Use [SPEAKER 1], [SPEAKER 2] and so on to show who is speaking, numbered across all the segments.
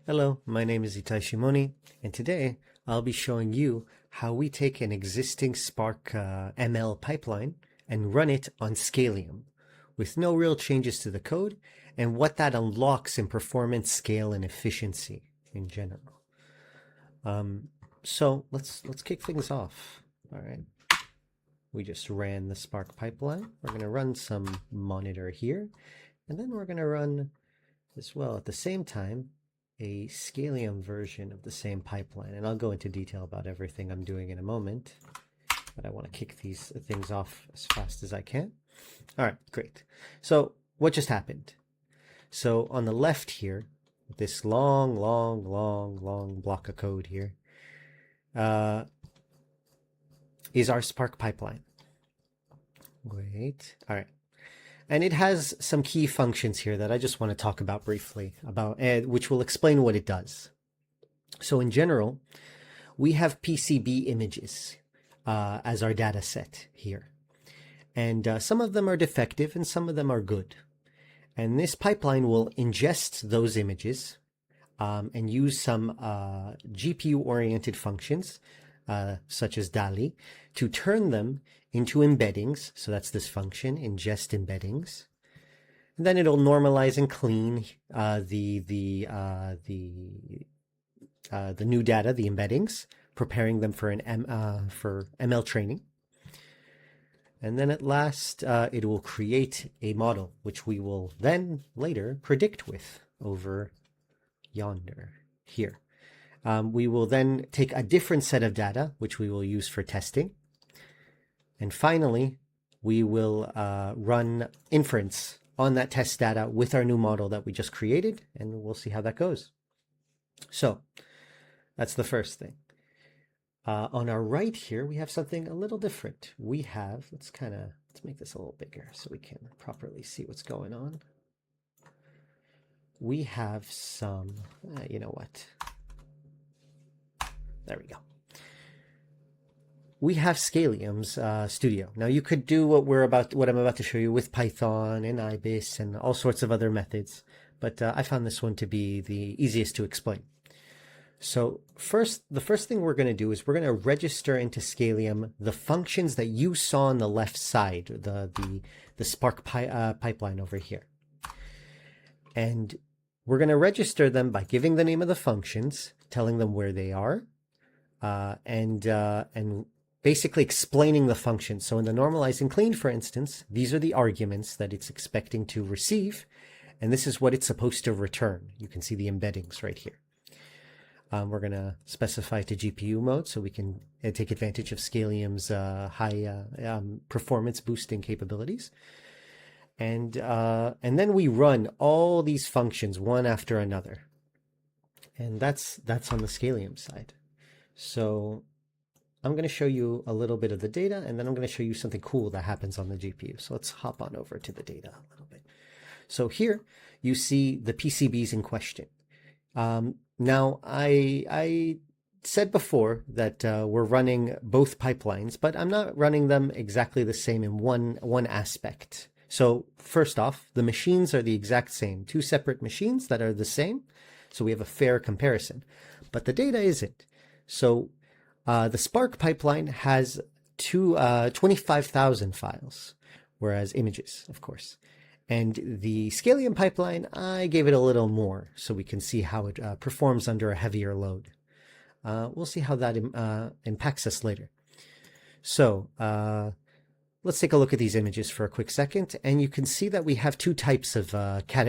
[SPEAKER 1] Hello, my name is Itai Shimoni, and today I'll be showing you how we take an existing Spark ML pipeline and run it on SCAILIUM with no real changes to the code and what that unlocks in performance, scale, and efficiency in general. So let's kick things off. All right. We just ran the Spark pipeline. We're going to run some monitor here, and then we're going to run as well at the same time a SCAILIUM version of the same pipeline. And I'll go into detail about everything I'm doing in a moment, but I want to kick these things off as fast as I can. All right, great. So what just happened? So on the left here, this long block of code here is our Spark pipeline. Great. All right. And it has some key functions here that I just want to talk about briefly, which will explain what it does. So in general, we have PCB images as our data set here. And some of them are defective and some of them are good. And this pipeline will ingest those images and use some GPU-oriented functions, such as DALI, to turn them into embeddings. So that's this function, ingest embeddings. And then it'll normalize and clean the new data, the embeddings, preparing them for for ML training. And then at last, it will create a model, which we will then later predict with over yonder here. We will then take a different set of data, which we will use for testing. And finally, we will run inference on that test data with our new model that we just created, and we'll see how that goes. So that's the first thing. On our right here, we have something a little different. We have, let's make this a little bigger so we can properly see what's going on. We have some, you know what? There we go. We have SCAILIUM's Studio. Now you could do what I'm about to show you with Python and IBIS and all sorts of other methods, but I found this one to be the easiest to explain. So the first thing we're going to do is we're going to register into SCAILIUM the functions that you saw on the left side, the Spark pipeline over here. And we're going to register them by giving the name of the functions, telling them where they are, and basically explaining the function. So in the normalize and clean, for instance, these are the arguments that it's expecting to receive, and this is what it's supposed to return. You can see the embeddings right here. We're going to specify to GPU mode so we can take advantage of SCAILIUM's high performance boosting capabilities. And then we run all these functions one after another. And that's on the SCAILIUM side. So I'm going to show you a little bit of the data, and then I'm going to show you something cool that happens on the GPU. So let's hop on over to the data a little bit. So here you see the PCBs in question. Now, I said before that we're running both pipelines, but I'm not running them exactly the same in one aspect. So first off, the machines are the exact same, two separate machines that are the same. So we have a fair comparison, but the data isn't. So the Spark pipeline has 25,000 files, whereas images, of course. And the SCAILIUM pipeline, I gave it a little more so we can see how it performs under a heavier load. We'll see how that impacts us later. So let's take a look at these images for a quick second. And you can see that we have two types of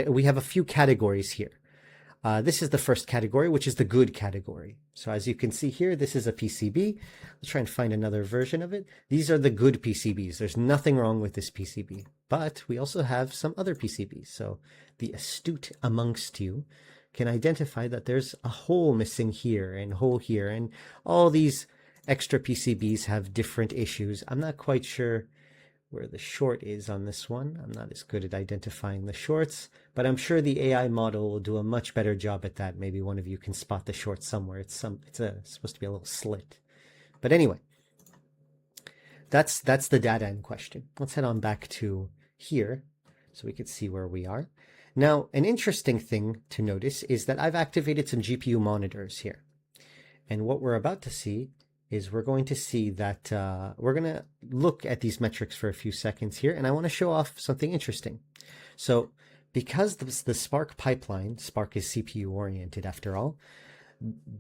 [SPEAKER 1] we have a few categories here. This is the first category, which is the good category. So as you can see here, this is a PCB. Let's try and find another version of it. These are the good PCBs. There's nothing wrong with this PCB. But we also have some other PCBs. So the astute amongst you can identify that there's a hole missing here and hole here. And all these extra PCBs have different issues. I'm not quite sure where the short is on this one. I'm not as good at identifying the shorts, but I'm sure the AI model will do a much better job at that. Maybe one of you can spot the short somewhere. It's supposed to be a little slit. But anyway, that's the data in question. Let's head on back to here so we could see where we are. Now, an interesting thing to notice is that I've activated some GPU monitors here. And what we're about to see is we're going to see that we're going to look at these metrics for a few seconds here, and I want to show off something interesting. So because the Spark pipeline, Spark is CPU oriented after all,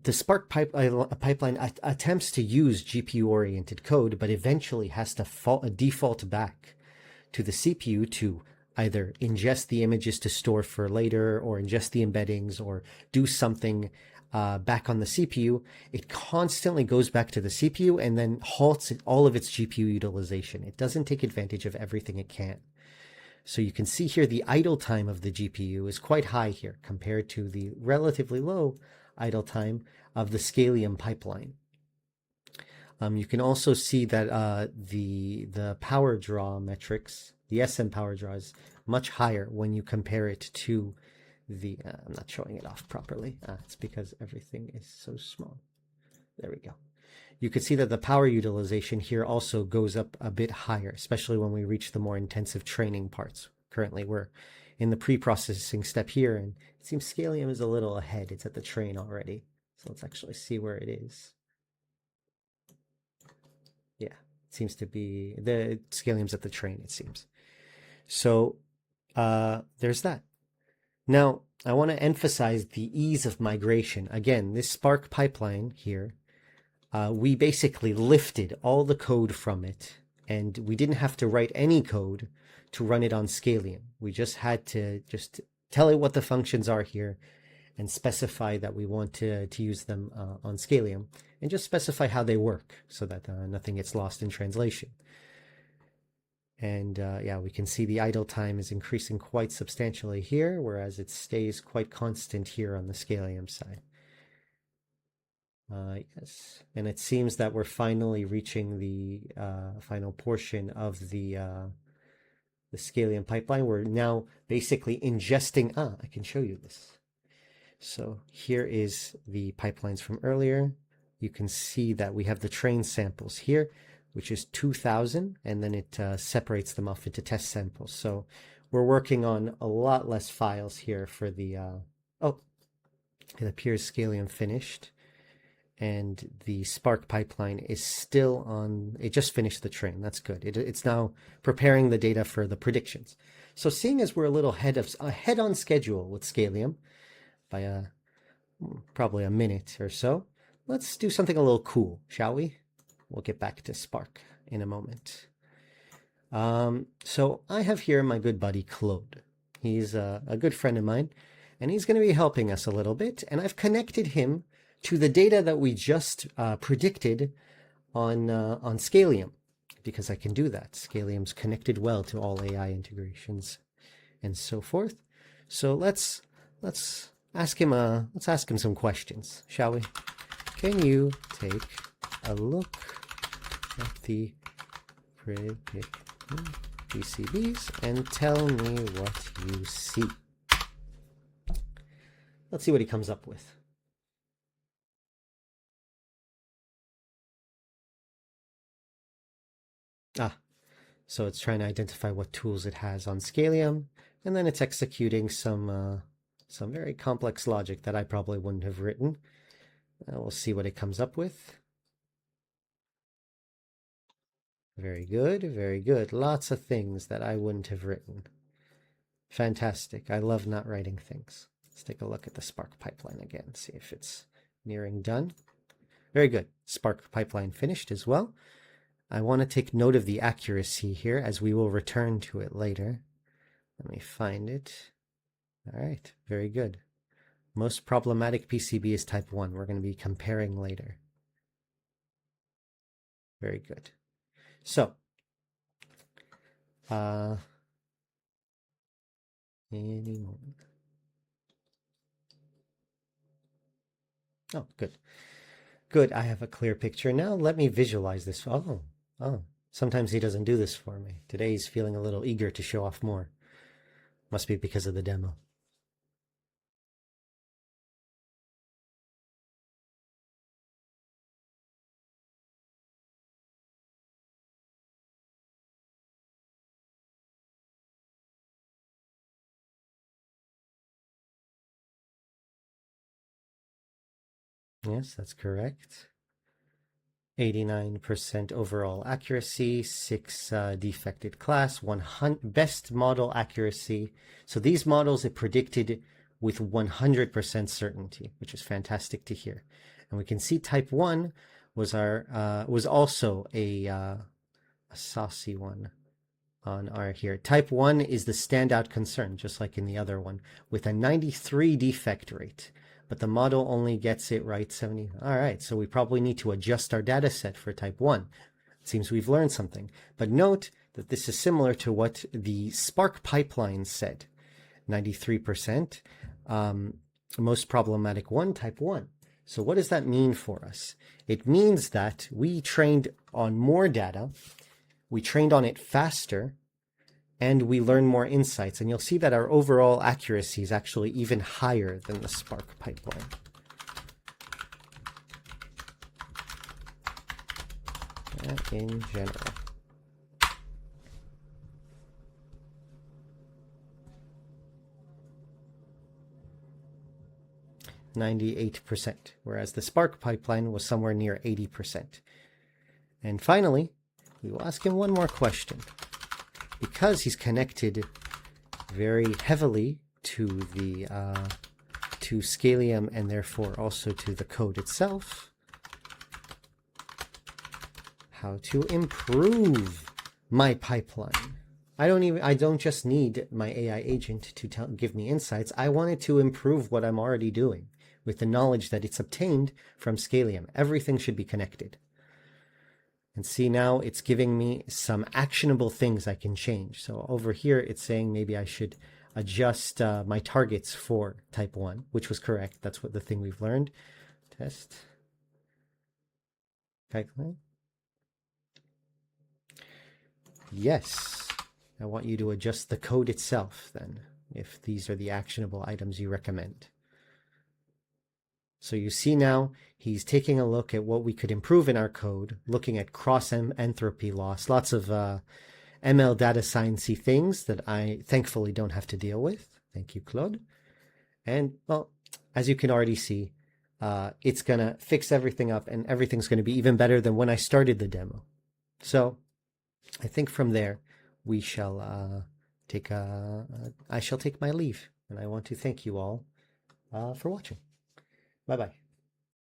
[SPEAKER 1] the Spark pipeline attempts to use GPU oriented code, but eventually has to default back to the CPU to either ingest the images to store for later, or ingest the embeddings, or do something back on the CPU. It constantly goes back to the CPU and then halts all of its GPU utilization. It doesn't take advantage of everything it can. So you can see here the idle time of the GPU is quite high here compared to the relatively low idle time of the SCAILIUM pipeline. You can also see that the power draw metrics, the SM power draw, is much higher when you compare it to the, I'm not showing it off properly. It's because everything is so small. There we go. You can see that the power utilization here also goes up a bit higher, especially when we reach the more intensive training parts. Currently, we're in the pre-processing step here, and it seems SCAILIUM is a little ahead. It's at the train already. So let's actually see where it is. Yeah, it seems to be, the SCAILIUM's at the train, it seems. So there's that. Now, I want to emphasize the ease of migration. Again, this Spark pipeline here, we basically lifted all the code from it, and we didn't have to write any code to run it on SCAILIUM. We just had to just tell it what the functions are here and specify that we want to use them on SCAILIUM, and just specify how they work so that nothing gets lost in translation. And yeah, we can see the idle time is increasing quite substantially here, whereas it stays quite constant here on the SCAILIUM side. Yes, and it seems that we're finally reaching the final portion of the SCAILIUM pipeline. We're now basically ingesting, I can show you this. So here is the pipelines from earlier. You can see that we have the train samples here, which is 2,000, and then it separates them off into test samples. So we're working on a lot less files here for the, oh, it appears SCAILIUM finished, and the Spark pipeline is still on, it just finished the train. That's good. It's now preparing the data for the predictions. So seeing as we're a little ahead on schedule with SCAILIUM by probably a minute or so, let's do something a little cool, shall we? We'll get back to Spark in a moment. So I have here my good buddy Claude. He's a good friend of mine, and he's going to be helping us a little bit. And I've connected him to the data that we just predicted on SCAILIUM, because I can do that. SCAILIUM's connected well to all AI integrations and so forth. So let's ask him some questions, shall we? Can you take a look at the predicted PCBs and tell me what you see? Let's see what he comes up with. So it's trying to identify what tools it has on SCAILIUM, and then it's executing some very complex logic that I probably wouldn't have written. We'll see what it comes up with. Very good, very good. Lots of things that I wouldn't have written. Fantastic. I love not writing things. Let's take a look at the Spark pipeline again, see if it's nearing done. Very good. Spark pipeline finished as well. I want to take note of the accuracy here, as we will return to it later. Let me find it. All right, very good. Most problematic PCB is type 1. We're going to be comparing later. Very good. So, any moment. Oh, good. Good, I have a clear picture now. Let me visualize this. Oh, sometimes he doesn't do this for me. Today he's feeling a little eager to show off more. Must be because of the demo. Yes, that's correct. 89% overall accuracy, 6 defected class, 100 best model accuracy. So these models it predicted with 100% certainty, which is fantastic to hear. And we can see type 1 was also a saucy one on our here. Type 1 is the standout concern, just like in the other one, with a 93 defect rate. But the model only gets it right 70. All right, so we probably need to adjust our data set for type 1. It seems we've learned something. But note that this is similar to what the Spark pipeline said. 93%, most problematic one, type 1. So what does that mean for us? It means that we trained on more data, we trained on it faster, and we learn more insights. And you'll see that our overall accuracy is actually even higher than the Spark pipeline. In general. %, whereas the Spark pipeline was somewhere near 80%. And finally, we will ask him one more question. Because he's connected very heavily to the to SCAILIUM and therefore also to the code itself, how to improve my pipeline. I don't just need my AI agent to give me insights. I want it to improve what I'm already doing with the knowledge that it's obtained from SCAILIUM. Everything should be connected. And see, now it's giving me some actionable things I can change. So over here, it's saying maybe I should adjust my targets for type 1, which was correct. That's what the thing we've learned. Test. Pipeline. Yes. I want you to adjust the code itself then, if these are the actionable items you recommend. So you see now he's taking a look at what we could improve in our code, looking at cross-entropy loss, lots of ML data science-y things that I thankfully don't have to deal with. Thank you, Claude. And, well, as you can already see, it's going to fix everything up and everything's going to be even better than when I started the demo. So I think from there we shall I shall take my leave. And I want to thank you all for watching. Bye-bye.